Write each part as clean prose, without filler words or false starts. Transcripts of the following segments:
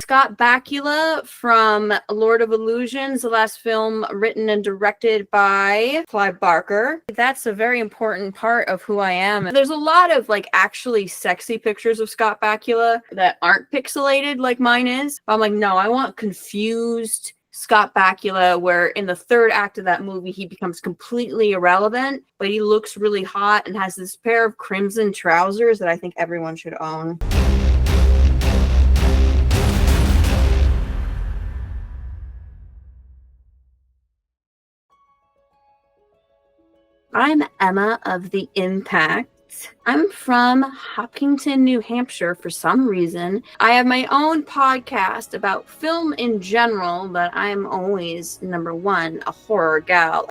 Scott Bakula from Lord of Illusions, the last film written and directed by Clive Barker. That's a very important part of who I am. There's a lot of like actually sexy pictures of Scott Bakula that aren't pixelated like mine is. I'm like, no, I want confused Scott Bakula, where in the third act of that movie, he becomes completely irrelevant, but he looks really hot and has this pair of crimson trousers that I think everyone should own. I'm Emma of The Impact. I'm from Hopkinton, New Hampshire for some reason. I have my own podcast about film in general, but I'm always, number one, a horror gal.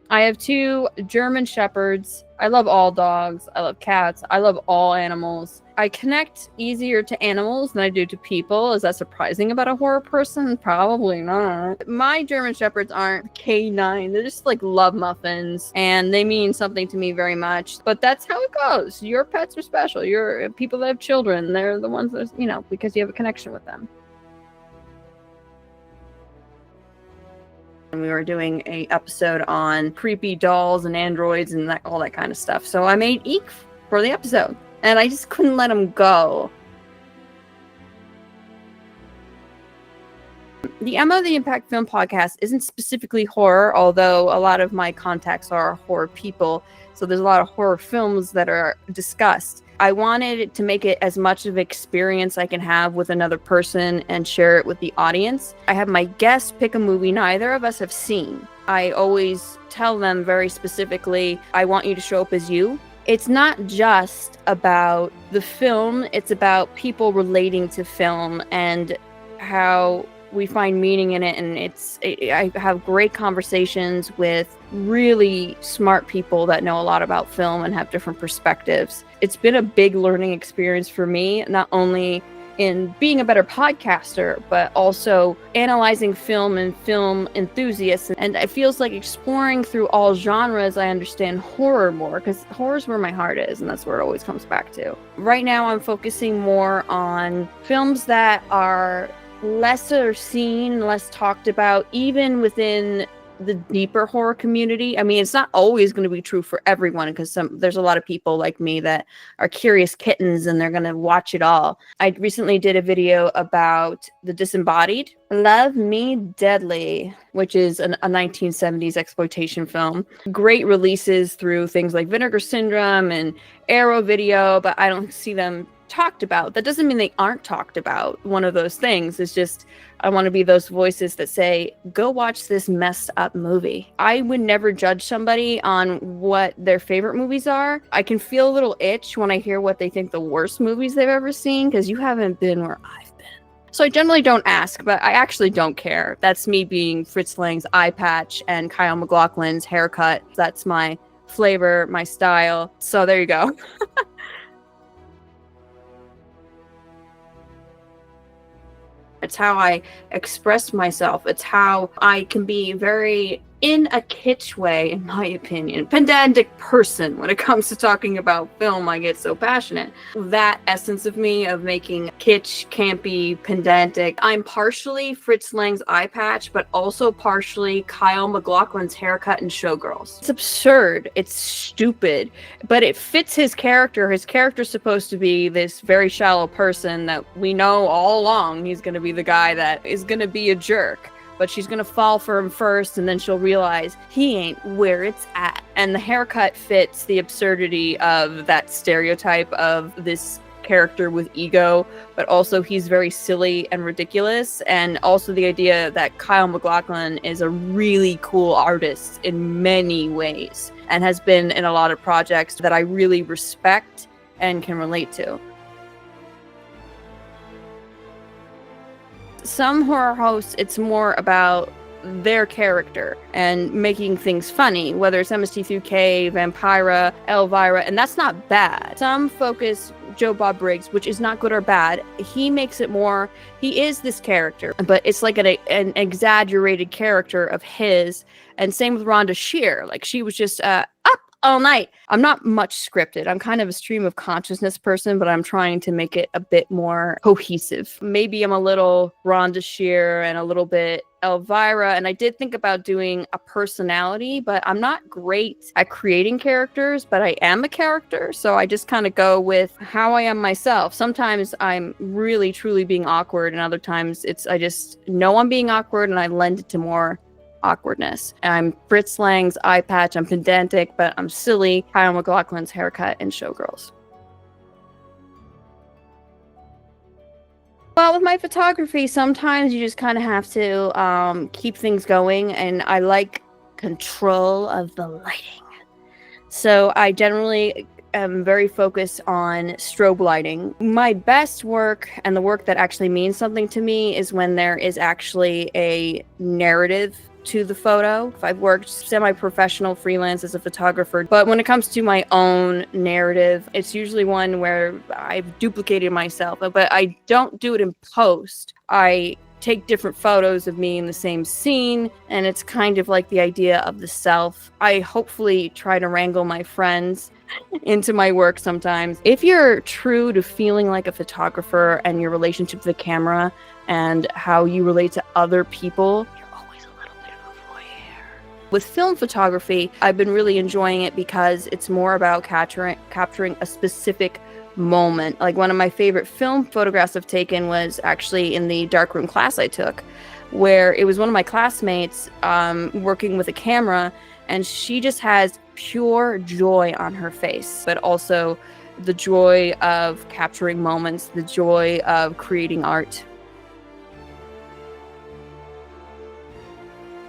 I have 2 German Shepherds. I love all dogs. I love cats. I love all animals. I connect easier to animals than I do to people. Is that surprising about a horror person? Probably not. My German Shepherds aren't canine. They're just like love muffins, and they mean something to me very much. But that's how it goes. Your pets are special. Your people that have children, they're the ones that, you know, because you have a connection with them. And we were doing a episode on creepy dolls and androids and all that kind of stuff. So I made Eek for the episode, and I just couldn't let him go. The Emma of the Impact Film Podcast isn't specifically horror, although a lot of my contacts are horror people. So there's a lot of horror films that are discussed. I wanted to make it as much of an experience I can have with another person and share it with the audience. I have my guests pick a movie neither of us have seen. I always tell them very specifically, I want you to show up as you. It's not just about the film, it's about people relating to film and how we find meaning in it. And I have great conversations with really smart people that know a lot about film and have different perspectives. It's been a big learning experience for me, not only in being a better podcaster, but also analyzing film and film enthusiasts. And it feels like exploring through all genres, I understand horror more, because horror's where my heart is, and that's where it always comes back to. Right now, I'm focusing more on films that are lesser seen, less talked about, even within the deeper horror community. I mean, it's not always going to be true for everyone, because there's a lot of people like me that are curious kittens and they're going to watch it all. I recently did a video about The Disembodied, Love Me Deadly, which is a 1970s exploitation film. Great releases through things like Vinegar Syndrome and Arrow Video, but I don't see them talked about. That doesn't mean they aren't talked about. One of those things is just, I want to be those voices that say, go watch this messed up movie. I would never judge somebody on what their favorite movies are. I can feel a little itch when I hear what they think the worst movies they've ever seen, because you haven't been where I've been. So I generally don't ask, but I actually don't care. That's me being Fritz Lang's eye patch and Kyle MacLachlan's haircut. That's my flavor, my style. So there you go. It's how I express myself. It's how I can be very, in a kitsch way, in my opinion, pedantic person when it comes to talking about film. I get so passionate. That essence of me of making kitsch, campy, pedantic. I'm partially Fritz Lang's eye patch, but also partially Kyle MacLachlan's haircut in Showgirls. It's absurd. It's stupid, but it fits his character. His character's supposed to be this very shallow person that we know all along he's going to be the guy that is going to be a jerk. But she's going to fall for him first, and then she'll realize he ain't where it's at. And the haircut fits the absurdity of that stereotype of this character with ego, but also he's very silly and ridiculous. And also the idea that Kyle MacLachlan is a really cool artist in many ways and has been in a lot of projects that I really respect and can relate to. Some horror hosts, it's more about their character and making things funny, whether it's MST3K, Vampira, Elvira, and that's not bad. Some focus Joe Bob Briggs, which is not good or bad. He makes it more, he is this character, but it's like an exaggerated character of his. And same with Rhonda Shear. Like, she was just up all night. I'm not much scripted. I'm kind of a stream of consciousness person, but I'm trying to make it a bit more cohesive. Maybe I'm a little Rhonda Shear and a little bit Elvira, and I did think about doing a personality, but I'm not great at creating characters, but I am a character, so I just kind of go with how I am myself. Sometimes I'm really truly being awkward, and other times I just know I'm being awkward and I lend it to more awkwardness. I'm Fritz Lang's eye patch, I'm pedantic, but I'm silly. Kyle MacLachlan's haircut in Showgirls. Well, with my photography, sometimes you just kind of have to keep things going, and I like control of the lighting. So I generally am very focused on strobe lighting. My best work, and the work that actually means something to me, is when there is actually a narrative to the photo. I've worked semi-professional freelance as a photographer, but when it comes to my own narrative, it's usually one where I've duplicated myself, but I don't do it in post. I take different photos of me in the same scene, and it's kind of like the idea of the self. I hopefully try to wrangle my friends into my work sometimes. If you're true to feeling like a photographer and your relationship to the camera and how you relate to other people, with film photography, I've been really enjoying it because it's more about capturing a specific moment. Like, one of my favorite film photographs I've taken was actually in the darkroom class I took, where it was one of my classmates working with a camera, and she just has pure joy on her face, but also the joy of capturing moments, the joy of creating art.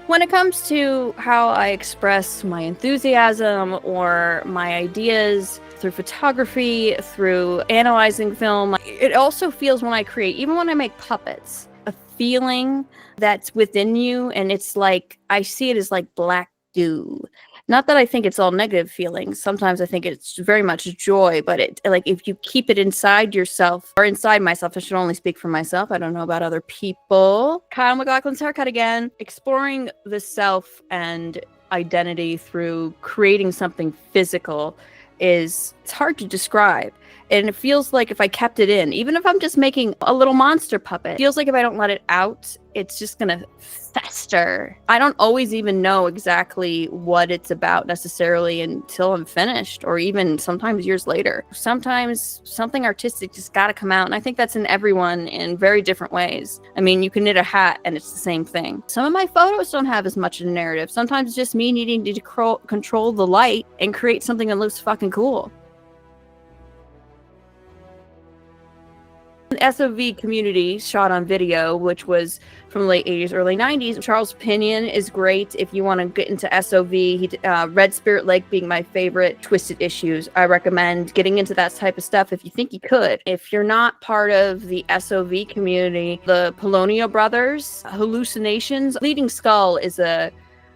When it comes to how I express my enthusiasm or my ideas through photography, through analyzing film, it also feels when I create, even when I make puppets, a feeling that's within you, and it's like, I see it as like black goo. Not that I think it's all negative feelings. Sometimes I think it's very much joy, but it, like, if you keep it inside yourself, or inside myself, I should only speak for myself. I don't know about other people. Kyle MacLachlan's haircut again. Exploring the self and identity through creating something physical it's hard to describe. And it feels like if I kept it in, even if I'm just making a little monster puppet, it feels like if I don't let it out, it's just gonna fester. I don't always even know exactly what it's about necessarily until I'm finished, or even sometimes years later. Sometimes something artistic just gotta come out, and I think that's in everyone in very different ways. I mean, you can knit a hat and it's the same thing. Some of my photos don't have as much of a narrative. Sometimes it's just me needing to control the light and create something that looks fucking cool. An SOV community shot on video, which was from the late 80s, early 90s. Charles Pinion is great if you want to get into SOV. Red Spirit Lake being my favorite. Twisted Issues. I recommend getting into that type of stuff if you think you could. If you're not part of the SOV community, the Polonio Brothers, Hallucinations. Bleeding Skull is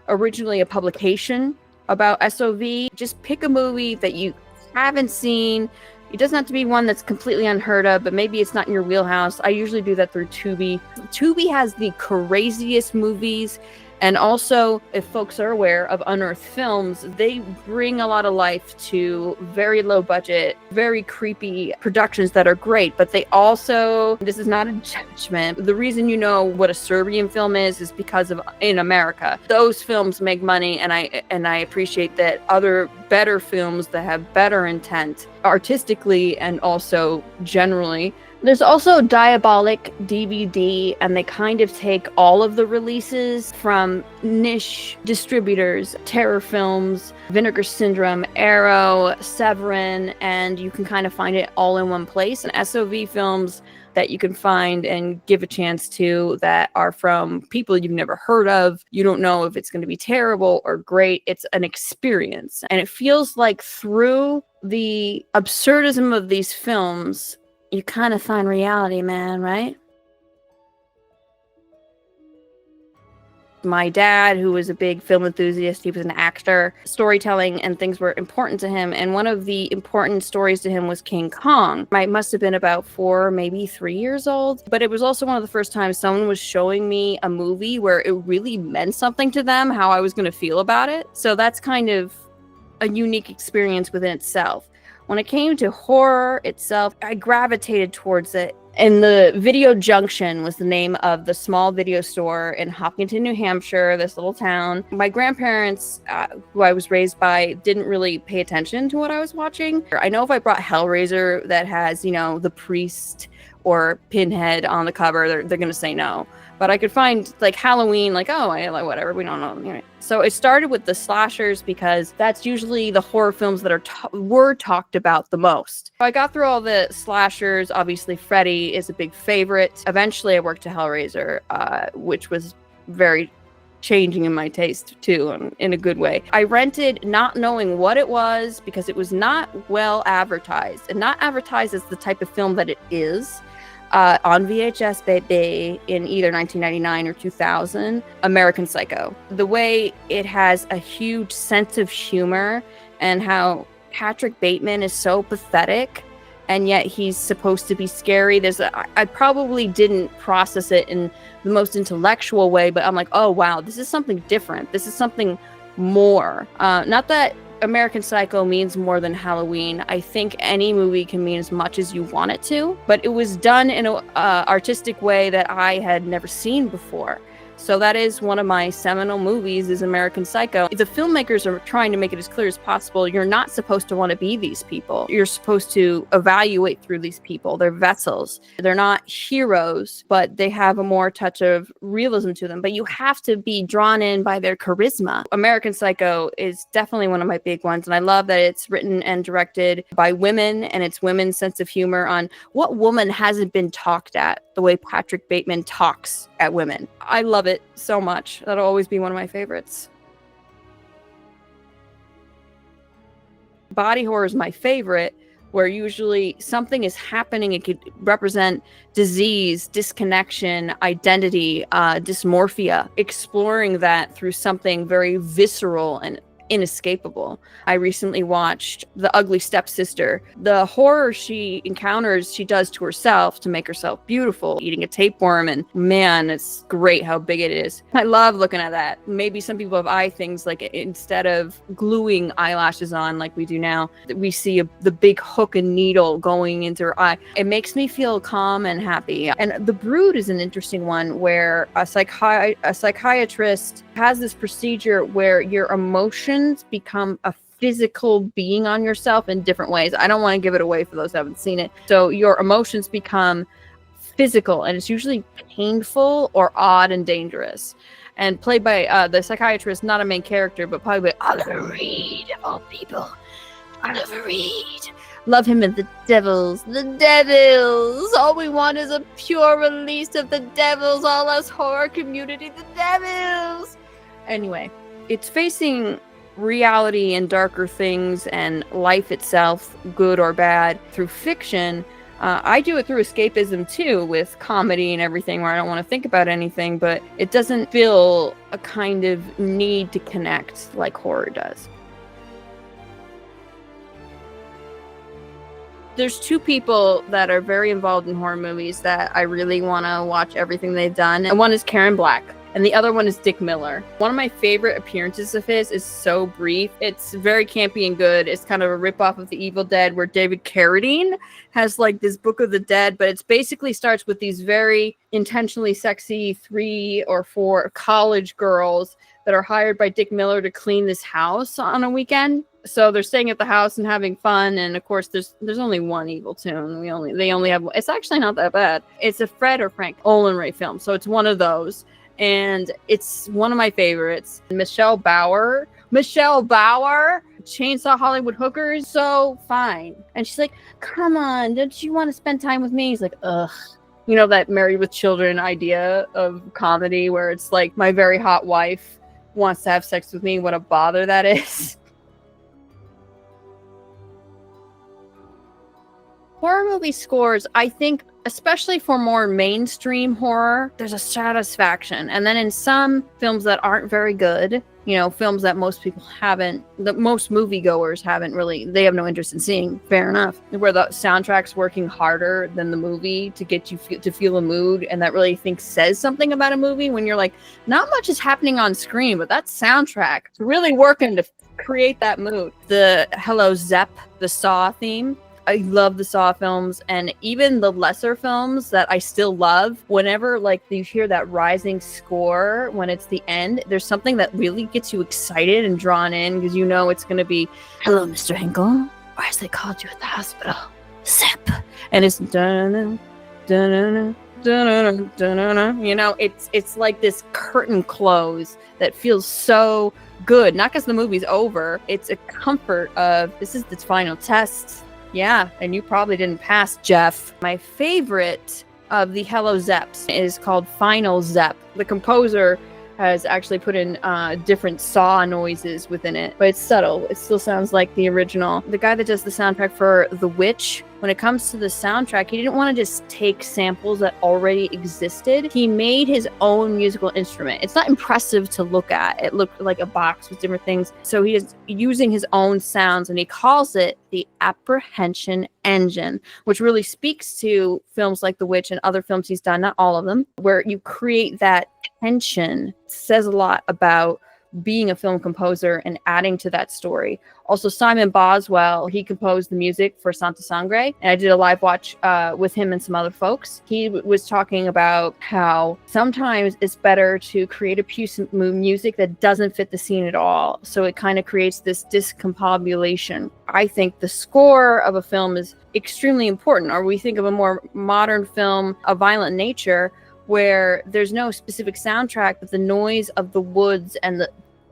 originally a publication about SOV. Just pick a movie that you haven't seen. It doesn't have to be one that's completely unheard of, but maybe it's not in your wheelhouse. I usually do that through Tubi. Tubi has the craziest movies. And also, if folks are aware of Unearthed Films, they bring a lot of life to very low budget, very creepy productions that are great. But they also, this is not a judgment, the reason you know what a Serbian film is because of, in America, those films make money, and I appreciate that other better films that have better intent artistically and also generally. There's also Diabolic DVD, and they kind of take all of the releases from niche distributors, Terror Films, Vinegar Syndrome, Arrow, Severin, and you can kind of find it all in one place. And SOV films that you can find and give a chance to that are from people you've never heard of. You don't know if it's going to be terrible or great. It's an experience. And it feels like through the absurdism of these films, you kind of find reality, man, right? My dad, who was a big film enthusiast, he was an actor, storytelling and things were important to him. And one of the important stories to him was King Kong. I must have been about 4, maybe 3 years old. But it was also one of the first times someone was showing me a movie where it really meant something to them, how I was going to feel about it. So that's kind of a unique experience within itself. When it came to horror itself, I gravitated towards it. And the Video Junction was the name of the small video store in Hopkinton, New Hampshire, this little town. My grandparents, who I was raised by, didn't really pay attention to what I was watching. I know if I brought Hellraiser that has, you know, the priest or Pinhead on the cover, they're going to say no. But I could find like Halloween, like, oh, like whatever, we don't know. Anyway. So it started with the slashers because that's usually the horror films that were talked about the most. So I got through all the slashers. Obviously, Freddy is a big favorite. Eventually, I worked to Hellraiser, which was very changing in my taste too, in a good way. I rented not knowing what it was because it was not well advertised and not advertised as the type of film that it is. On VHS, baby, in either 1999 or 2000, American Psycho. The way it has a huge sense of humor and how Patrick Bateman is so pathetic and yet he's supposed to be scary. I probably didn't process it in the most intellectual way, but I'm like, oh, wow, this is something different. This is something more. Not that American Psycho means more than Halloween. I think any movie can mean as much as you want it to, but it was done in an artistic way that I had never seen before. So that is one of my seminal movies, is American Psycho. The filmmakers are trying to make it as clear as possible. You're not supposed to want to be these people. You're supposed to evaluate through these people. They're vessels. They're not heroes, but they have a more touch of realism to them. But you have to be drawn in by their charisma. American Psycho is definitely one of my big ones. And I love that it's written and directed by women, and it's women's sense of humor on what woman hasn't been talked at the way Patrick Bateman talks at women. I love it so much. That'll always be one of my favorites. Body horror is my favorite, where usually something is happening. It could represent disease, disconnection, identity, dysmorphia, exploring that through something very visceral and inescapable. I recently watched The Ugly Stepsister. The horror she encounters, she does to herself to make herself beautiful, eating a tapeworm, and man, it's great how big it is. I love looking at that. Maybe some people have eye things, like instead of gluing eyelashes on like we do now, we see the big hook and needle going into her eye. It makes me feel calm and happy. And The Brood is an interesting one, where a psychiatrist has this procedure where your emotions become a physical being on yourself in different ways. I don't want to give it away for those who haven't seen it. So your emotions become physical, and it's usually painful or odd and dangerous. And played by the psychiatrist, not a main character, but played by Oliver Reed, of all people. Oliver Reed. Love him in The Devils. The Devils! All we want is a pure release of the Devils, all us horror community, the Devils! Anyway, it's facing reality and darker things and life itself, good or bad, through fiction. I do it through escapism too, with comedy and everything, where I don't want to think about anything, but it doesn't feel a kind of need to connect like horror does. There's two people that are very involved in horror movies that I really want to watch everything they've done, and one is Karen Black. And the other one is Dick Miller. One of my favorite appearances of his is so brief. It's very campy and good. It's kind of a ripoff of The Evil Dead, where David Carradine has like this Book of the Dead, but it's basically starts with these very intentionally sexy 3 or 4 college girls that are hired by Dick Miller to clean this house on a weekend. So they're staying at the house and having fun, and of course there's only one evil tune. They only have. It's actually not that bad. It's a Fred or Frank Olenray film, so it's one of those. And it's one of my favorites. Michelle Bauer, Chainsaw Hollywood Hookers, so fine. And she's like, come on, don't you want to spend time with me? He's like, ugh. You know, that Married with Children idea of comedy, where it's like, my very hot wife wants to have sex with me. What a bother that is. Horror movie scores, I think, especially for more mainstream horror, there's a satisfaction. And then in some films that aren't very good, you know, films that most moviegoers haven't really, they have no interest in seeing, fair enough, where the soundtrack's working harder than the movie to get you to feel a mood, and that really says something about a movie, when you're like, not much is happening on screen, but that soundtrack is really working to create that mood. The Hello Zep, the Saw theme. I love the Saw films, and even the lesser films that I still love. Whenever like you hear that rising score when it's the end, there's something that really gets you excited and drawn in because you know it's going to be, "Hello, Mr. Hinkle," or as they called you at the hospital, "Zep," and it's dun dun dun dun. You know, it's like this curtain close that feels so good. Not because the movie's over. It's a comfort of this is the final test. Yeah, and you probably didn't pass, Jeff. My favorite of the Hello Zeps is called Final Zep. The composer has actually put in different saw noises within it, but it's subtle. It still sounds like the original. The guy that does the soundtrack for The Witch, when it comes to the soundtrack, he didn't want to just take samples that already existed. He made his own musical instrument. It's not impressive to look at. It looked like a box with different things. So he is using his own sounds, and he calls it the apprehension engine, which really speaks to films like The Witch and other films he's done, not all of them, where you create that tension. It says a lot about being a film composer and adding to that story. Also, Simon Boswell, he composed the music for Santa Sangre, and I did a live watch with him and some other folks. He was talking about how sometimes it's better to create a piece of music that doesn't fit the scene at all, so it kind of creates this discombobulation. I think the score of a film is extremely important, or we think of a more modern film of violent nature where there's no specific soundtrack, but the noise of the woods and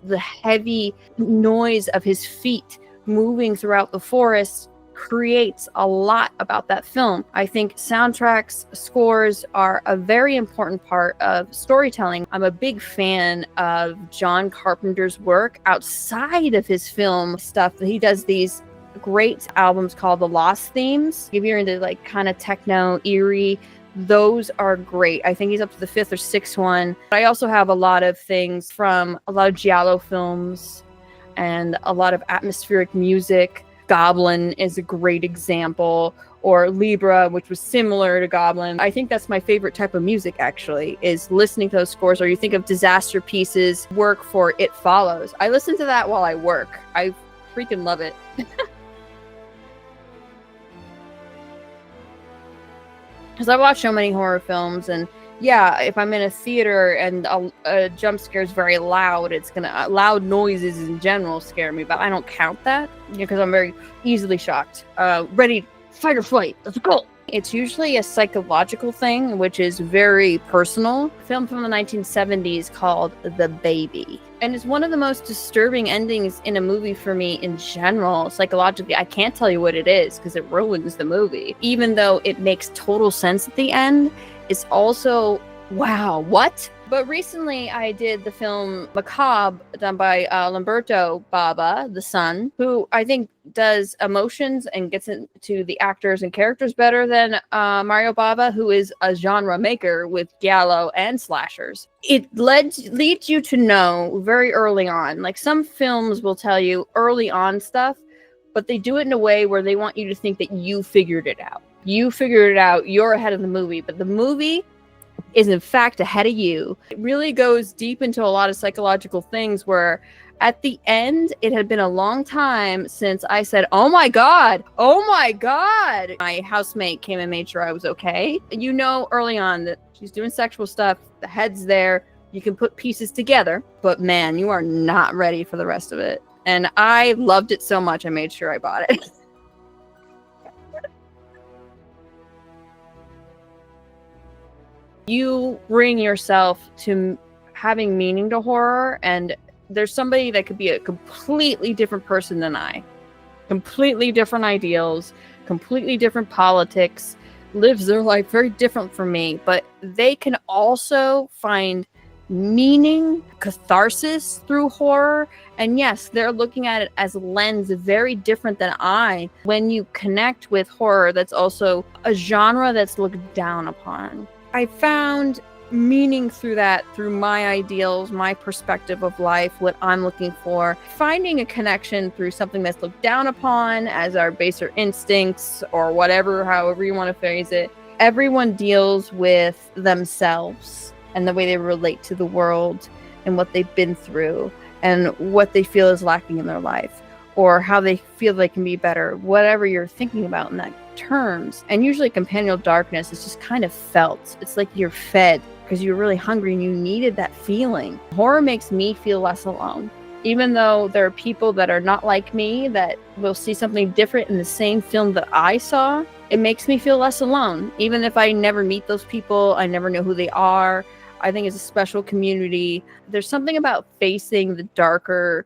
the heavy noise of his feet moving throughout the forest creates a lot about that film. I think soundtracks, scores are a very important part of storytelling. I'm a big fan of John Carpenter's work outside of his film stuff. He does these great albums called The Lost Themes. If you're into like kind of techno, eerie, those are great. I think he's up to the 5th or 6th one. I also have a lot of things from a lot of giallo films and a lot of atmospheric music. Goblin is a great example, or Libra, which was similar to Goblin. I think that's my favorite type of music, actually, is listening to those scores. Or you think of Disaster Pieces, work for It Follows. I listen to that while I work. I freaking love it. Because I watch so many horror films, and yeah, if I'm in a theater and a jump scare is very loud, loud noises in general scare me, but I don't count that because I'm very easily shocked. Ready, fight or flight, let's go. It's usually a psychological thing, which is very personal. A film from the 1970s called The Baby. And it's one of the most disturbing endings in a movie for me in general, psychologically. I can't tell you what it is because it ruins the movie. Even though it makes total sense at the end, it's also, wow, what? But recently I did the film Macabre, done by Lamberto Bava, the son, who I think does emotions and gets into the actors and characters better than Mario Bava, who is a genre maker with giallo and slashers. It leads you to know very early on. Like some films will tell you early on stuff, but they do it in a way where they want you to think that you figured it out. You figured it out, you're ahead of the movie, but the movie is in fact ahead of you. It really goes deep into a lot of psychological things where at the end, it had been a long time since I said, oh my God. My housemate came and made sure I was okay. You know early on that she's doing sexual stuff, the head's there, you can put pieces together, but man, you are not ready for the rest of it. And I loved it so much, I made sure I bought it. You bring yourself to having meaning to horror, and there's somebody that could be a completely different person than I. Completely different ideals, completely different politics, lives their life very different from me, but they can also find meaning, catharsis through horror. And yes, they're looking at it as a lens very different than I. When you connect with horror, that's also a genre that's looked down upon. I found meaning through that, through my ideals, my perspective of life, what I'm looking for. Finding a connection through something that's looked down upon as our baser instincts or whatever, however you want to phrase it. Everyone deals with themselves and the way they relate to the world and what they've been through. and what they feel is lacking in their life, or how they feel they can be better, whatever you're thinking about in that terms. And usually companionable darkness is just kind of felt. It's like you're fed because you're really hungry and you needed that feeling. Horror makes me feel less alone. Even though there are people that are not like me that will see something different in the same film that I saw, it makes me feel less alone. Even if I never meet those people, I never know who they are. I think it's a special community. There's something about facing the darker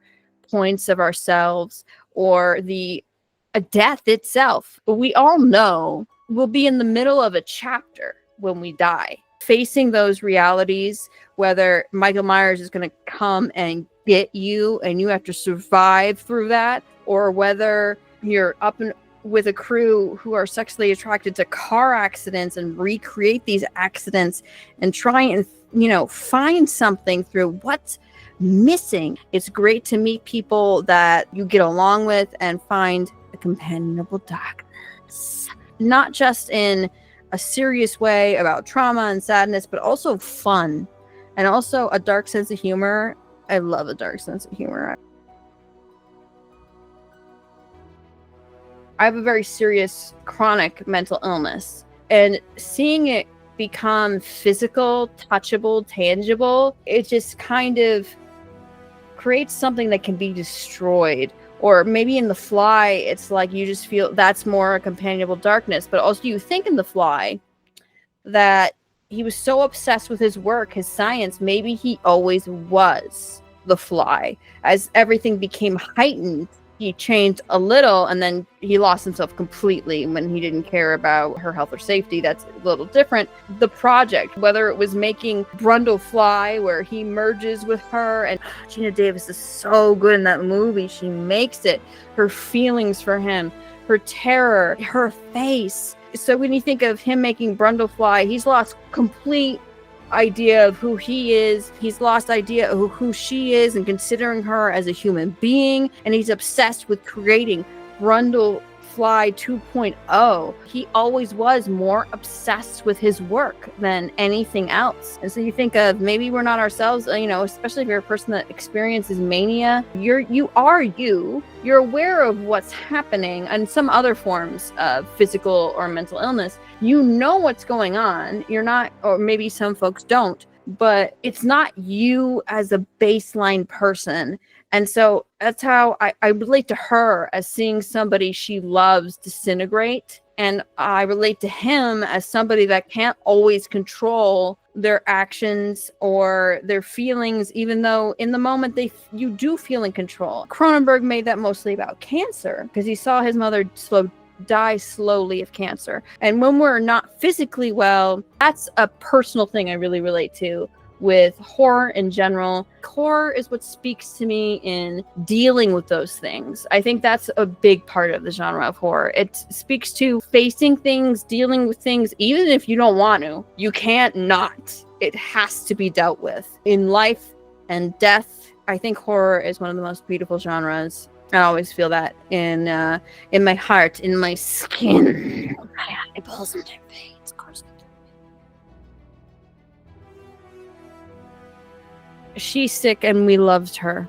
points of ourselves, or a death itself. We all know we'll be in the middle of a chapter when we die. Facing those realities, whether Michael Myers is going to come and get you and you have to survive through that, or whether you're up with a crew who are sexually attracted to car accidents and recreate these accidents and try and, find something through what's missing. It's great to meet people that you get along with and find a companionable darkness, not just in a serious way about trauma and sadness, but also fun and also a dark sense of humor. I love a dark sense of humor. I have a very serious chronic mental illness, and seeing it become physical, touchable, tangible, it just kind of creates something that can be destroyed. Or maybe in The Fly, it's like you just feel that's more a companionable darkness. But also you think in The Fly that he was so obsessed with his work, his science, maybe he always was the Fly. As everything became heightened, he changed a little, and then he lost himself completely when he didn't care about her health or safety. That's a little different. The project, whether it was making Brundle Fly, where he merges with her, and Gina Davis is so good in that movie. She makes it. Her feelings for him, her terror, her face. So when you think of him making Brundle Fly, he's lost complete idea of who he is. He's lost idea of who she is and considering her as a human being, and he's obsessed with creating Brundle Fly 2.0. He always was more obsessed with his work than anything else. And so you think of, maybe we're not ourselves, especially if you're a person that experiences mania. You're aware of what's happening and some other forms of physical or mental illness. You know what's going on. You're not, or maybe some folks don't, but it's not you as a baseline person. And so that's how I relate to her, as seeing somebody she loves disintegrate. And I relate to him as somebody that can't always control their actions or their feelings, even though in the moment you do feel in control. Cronenberg made that mostly about cancer because he saw his mother die slowly of cancer. And when we're not physically well, that's a personal thing I really relate to with horror in general. Horror is what speaks to me in dealing with those things. I think that's a big part of the genre of horror. It speaks to facing things, dealing with things, even if you don't want to. You can't not. It has to be dealt with. In life and death, I think horror is one of the most beautiful genres. I always feel that in my heart, in my skin, my eyeballs, and my veins. She's sick and we loved her.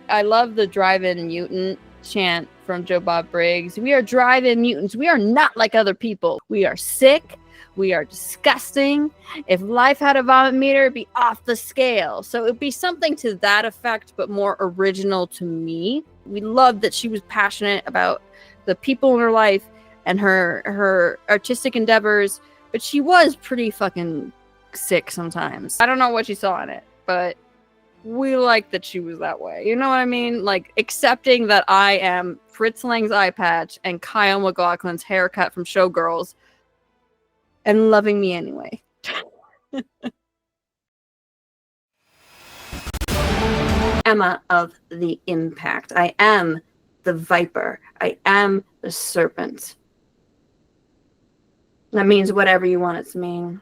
I love the drive-in mutant chant from Joe Bob Briggs. We are drive-in mutants. We are not like other people. We are sick. We are disgusting. If life had a vomit meter, it'd be off the scale. So it'd be something to that effect, but more original to me. We loved that she was passionate about the people in her life and her artistic endeavors, but she was pretty fucking sick sometimes. I don't know what she saw in it, but we like that she was that way. You know what I mean? Like, accepting that I am Fritz Lang's eye patch and Kyle MacLachlan's haircut from Showgirls and loving me anyway. Emma of the Impact. I am the Viper. I am the Serpent. That means whatever you want it to mean.